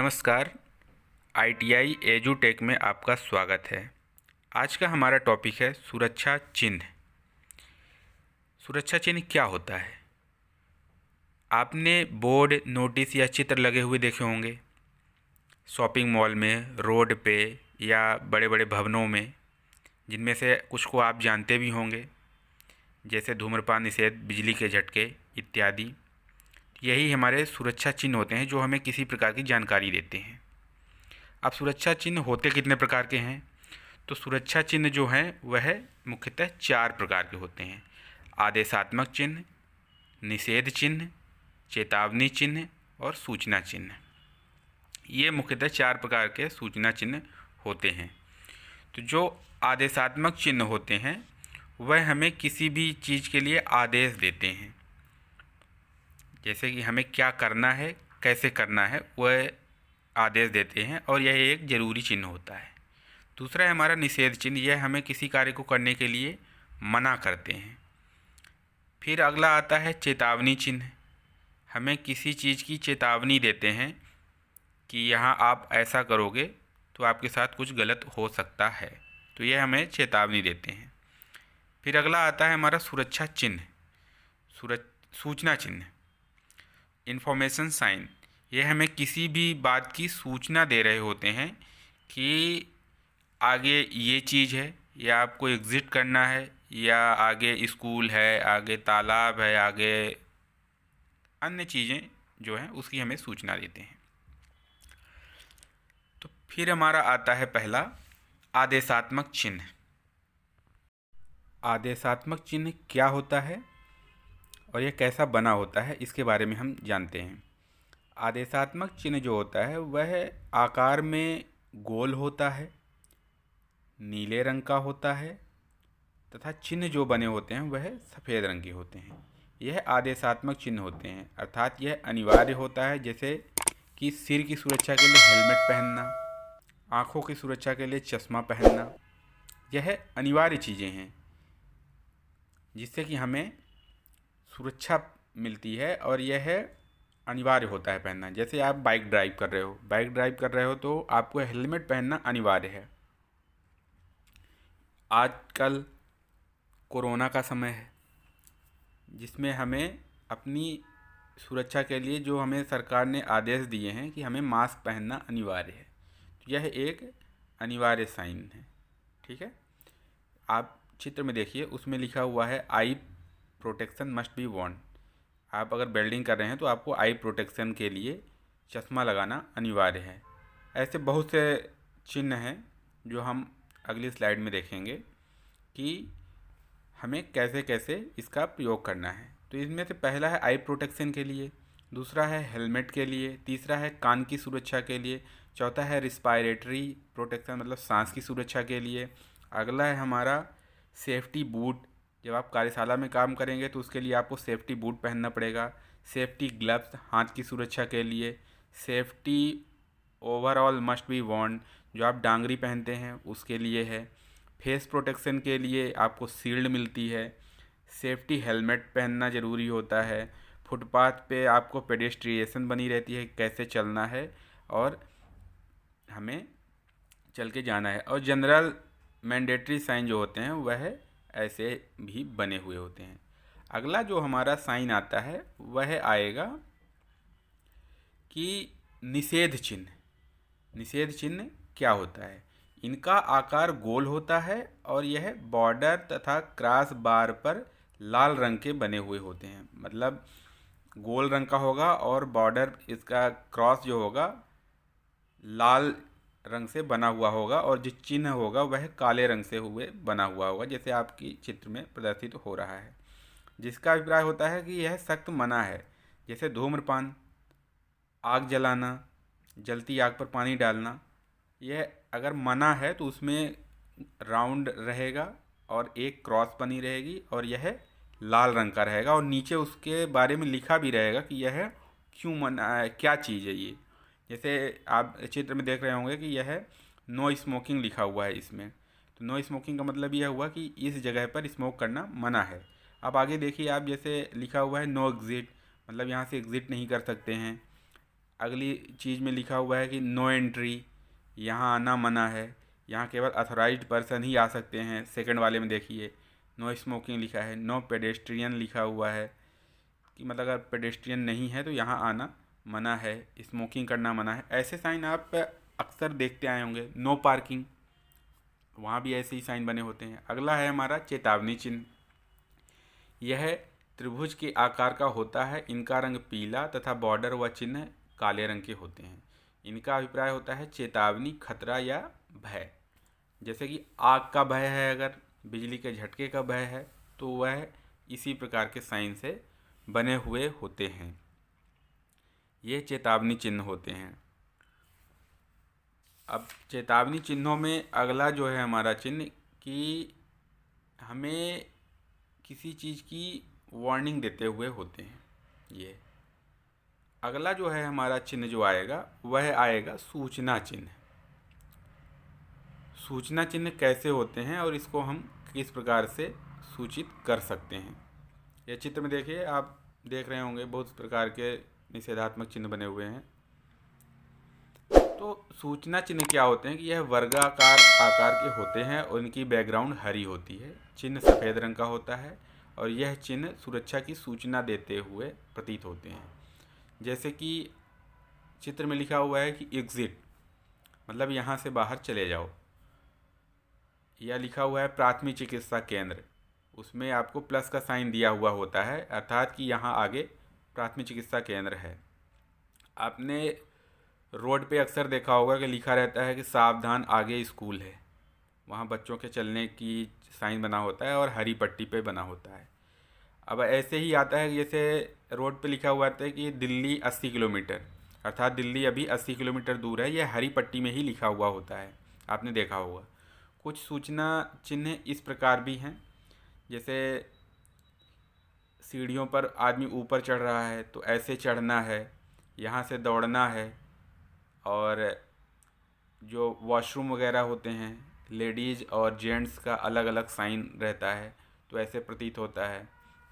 नमस्कार। ITI एजुटेक में आपका स्वागत है। आज का हमारा टॉपिक है सुरक्षा चिन्ह। सुरक्षा चिन्ह क्या होता है? आपने बोर्ड, नोटिस या चित्र लगे हुए देखे होंगे शॉपिंग मॉल में, रोड पे या बड़े बड़े भवनों में, जिनमें से कुछ को आप जानते भी होंगे, जैसे धूम्रपान निषेध, बिजली के झटके इत्यादि। यही हमारे सुरक्षा चिन्ह होते हैं जो हमें किसी प्रकार की जानकारी देते हैं। अब सुरक्षा चिन्ह होते कितने प्रकार के हैं? तो सुरक्षा चिन्ह जो हैं वह मुख्यतः 4 प्रकार के होते हैं। आदेशात्मक चिन्ह, निषेध चिन्ह, चेतावनी चिन्ह और सूचना चिन्ह। ये मुख्यतः 4 प्रकार के सूचना चिन्ह होते हैं। तो जो आदेशात्मक चिन्ह होते हैं वह हमें किसी भी चीज़ के लिए आदेश देते हैं, जैसे कि हमें क्या करना है, कैसे करना है, वह आदेश देते हैं और यह एक ज़रूरी चिन्ह होता है। दूसरा है हमारा निषेध चिन्ह। यह हमें किसी कार्य को करने के लिए मना करते हैं। फिर अगला आता है चेतावनी चिन्ह। हमें किसी चीज़ की चेतावनी देते हैं कि यहाँ आप ऐसा करोगे तो आपके साथ कुछ गलत हो सकता है, तो यह हमें चेतावनी देते हैं। फिर अगला आता है हमारा सुरक्षा चिन्ह, सूचना चिन्ह, इन्फॉर्मेशन साइन। यह हमें किसी भी बात की सूचना दे रहे होते हैं कि आगे ये चीज़ है, या आपको एग्ज़िट करना है, या आगे स्कूल है, आगे तालाब है, आगे अन्य चीज़ें जो हैं उसकी हमें सूचना देते हैं। तो फिर हमारा आता है पहला आदेशात्मक चिन्ह। आदेशात्मक चिन्ह क्या होता है और यह कैसा बना होता है, इसके बारे में हम जानते हैं। आदेशात्मक चिन्ह जो होता है वह आकार में गोल होता है, नीले रंग का होता है तथा चिन्ह जो बने होते हैं वह सफ़ेद रंग के होते हैं। यह आदेशात्मक चिन्ह होते हैं, अर्थात यह अनिवार्य होता है, जैसे कि सिर की सुरक्षा के लिए हेलमेट पहनना, आँखों की सुरक्षा के लिए चश्मा पहनना। यह अनिवार्य चीज़ें हैं जिससे कि हमें सुरक्षा मिलती है और यह अनिवार्य होता है पहनना। जैसे आप बाइक ड्राइव कर रहे हो तो आपको हेलमेट पहनना अनिवार्य है। आजकल कोरोना का समय है जिसमें हमें अपनी सुरक्षा के लिए जो हमें सरकार ने आदेश दिए हैं कि हमें मास्क पहनना अनिवार्य है, तो यह एक अनिवार्य साइन है। ठीक है, आप चित्र में देखिए, उसमें लिखा हुआ है आई प्रोटेक्शन मस्ट बी वॉर्न। आप अगर वेल्डिंग कर रहे हैं तो आपको आई प्रोटेक्शन के लिए चश्मा लगाना अनिवार्य है। ऐसे बहुत से चिन्ह हैं जो हम अगली स्लाइड में देखेंगे कि हमें कैसे कैसे इसका प्रयोग करना है। तो इसमें से पहला है आई प्रोटेक्शन के लिए, दूसरा है हेलमेट के लिए, तीसरा है कान की सुरक्षा के लिए, चौथा है रिस्पायरेटरी प्रोटेक्शन मतलब सांस की सुरक्षा के लिए, अगला है हमारा सेफ्टी बूट। जब आप कार्यशाला में काम करेंगे तो उसके लिए आपको सेफ्टी बूट पहनना पड़ेगा। सेफ्टी ग्लव्स हाथ की सुरक्षा के लिए, safety overall must be Warne जो आप डांगरी पहनते हैं उसके लिए है। फेस प्रोटेक्शन के लिए आपको शील्ड मिलती है। सेफ्टी हेलमेट पहनना ज़रूरी होता है। फुटपाथ पे आपको पेडेस्ट्रिएशन बनी रहती है, कैसे चलना है और हमें चल के जाना है। और जनरल मैंडेटरी साइन जो होते हैं वह ऐसे भी बने हुए होते हैं। अगला जो हमारा साइन आता है वह आएगा कि निषेध चिन्ह। निषेध चिन्ह क्या होता है? इनका आकार गोल होता है और यह बॉर्डर तथा क्रॉस बार पर लाल रंग के बने हुए होते हैं। मतलब गोल रंग का होगा और बॉर्डर इसका क्रॉस जो होगा लाल रंग से बना हुआ होगा और जो चिन्ह होगा वह काले रंग से हुए बना हुआ होगा, जैसे आपकी चित्र में प्रदर्शित हो रहा है, जिसका अभिप्राय होता है कि यह सख्त मना है। जैसे धूम्रपान, आग जलाना, जलती आग पर पानी डालना, यह अगर मना है तो उसमें राउंड रहेगा और एक क्रॉस बनी रहेगी और यह लाल रंग का रहेगा और नीचे उसके बारे में लिखा भी रहेगा कि यह क्यों मना है, क्या चीज़ है ये। जैसे आप चित्र में देख रहे होंगे कि यह नो स्मोकिंग लिखा हुआ है इसमें, तो नो स्मोकिंग का मतलब यह हुआ कि इस जगह पर स्मोक करना मना है। अब आगे देखिए आप, जैसे लिखा हुआ है नो एग्ज़िट, मतलब यहाँ से एग्ज़िट नहीं कर सकते हैं। अगली चीज़ में लिखा हुआ है कि नो एंट्री, यहाँ आना मना है, यहाँ केवल अथॉराइज्ड पर्सन ही आ सकते हैं। सेकंड वाले में देखिए नो स्मोकिंग लिखा है, नो पेडेस्ट्रियन लिखा हुआ है कि मतलब अगर पेडेस्ट्रियन नहीं है तो यहाँ आना मना है, स्मोकिंग करना मना है। ऐसे साइन आप अक्सर देखते आए होंगे। नो पार्किंग, वहाँ भी ऐसे ही साइन बने होते हैं। अगला है हमारा चेतावनी चिन्ह। यह त्रिभुज के आकार का होता है, इनका रंग पीला तथा बॉर्डर व चिन्ह काले रंग के होते हैं। इनका अभिप्राय होता है चेतावनी, खतरा या भय। जैसे कि आग का भय है, अगर बिजली के झटके का भय है तो वह इसी प्रकार के साइन से बने हुए होते हैं। ये चेतावनी चिन्ह होते हैं। अब चेतावनी चिन्हों में अगला जो है हमारा चिन्ह कि हमें किसी चीज़ की वार्निंग देते हुए होते हैं। ये अगला जो है हमारा चिन्ह जो आएगा वह आएगा सूचना चिन्ह। सूचना चिन्ह कैसे होते हैं और इसको हम किस प्रकार से सूचित कर सकते हैं। यह चित्र में देखिए, आप देख रहे होंगे बहुत प्रकार के निषेधात्मक चिन्ह बने हुए हैं। तो सूचना चिन्ह क्या होते हैं कि यह वर्गाकार आकार के होते हैं और इनकी बैकग्राउंड हरी होती है। चिन्ह सफ़ेद रंग का होता है और यह चिन्ह सुरक्षा की सूचना देते हुए प्रतीत होते हैं। जैसे कि चित्र में लिखा हुआ है कि एग्ज़िट, मतलब यहाँ से बाहर चले जाओ। या लिखा हुआ है प्राथमिक चिकित्सा केंद्र, उसमें आपको प्लस का साइन दिया हुआ होता है, अर्थात कि यहाँ आगे प्राथमिक चिकित्सा केंद्र है। आपने रोड पे अक्सर देखा होगा कि लिखा रहता है कि सावधान आगे स्कूल है, वहाँ बच्चों के चलने की साइन बना होता है और हरी पट्टी पे बना होता है। अब ऐसे ही आता है जैसे रोड पे लिखा हुआ था कि दिल्ली 80 किलोमीटर, अर्थात दिल्ली अभी 80 किलोमीटर दूर है, यह हरी पट्टी में ही लिखा हुआ होता है, आपने देखा होगा। कुछ सूचना चिन्ह इस प्रकार भी हैं, जैसे सीढ़ियों पर आदमी ऊपर चढ़ रहा है तो ऐसे चढ़ना है, यहाँ से दौड़ना है। और जो वॉशरूम वगैरह होते हैं, लेडीज़ और जेंट्स का अलग अलग साइन रहता है तो ऐसे प्रतीत होता है।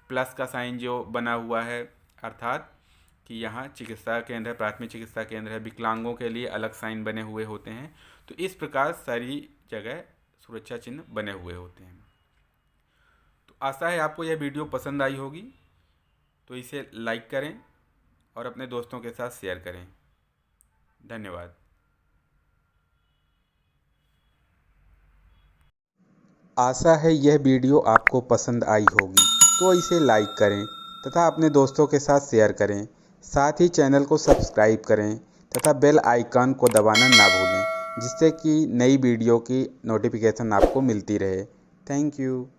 प्लस का साइन जो बना हुआ है, अर्थात कि यहाँ चिकित्सा केंद्र है, प्राथमिक चिकित्सा केंद्र है। विकलांगों के लिए अलग साइन बने हुए होते हैं। तो इस प्रकार सारी जगह सुरक्षा चिन्ह बने हुए होते हैं। तो आशा है आपको यह वीडियो पसंद आई होगी, तो इसे लाइक करें और अपने दोस्तों के साथ शेयर करें। धन्यवाद। आशा है यह वीडियो आपको पसंद आई होगी, तो इसे लाइक करें तथा अपने दोस्तों के साथ शेयर करें। साथ ही चैनल को सब्सक्राइब करें तथा बेल आइकन को दबाना ना भूलें, जिससे कि नई वीडियो की नोटिफिकेशन आपको मिलती रहे। Thank you.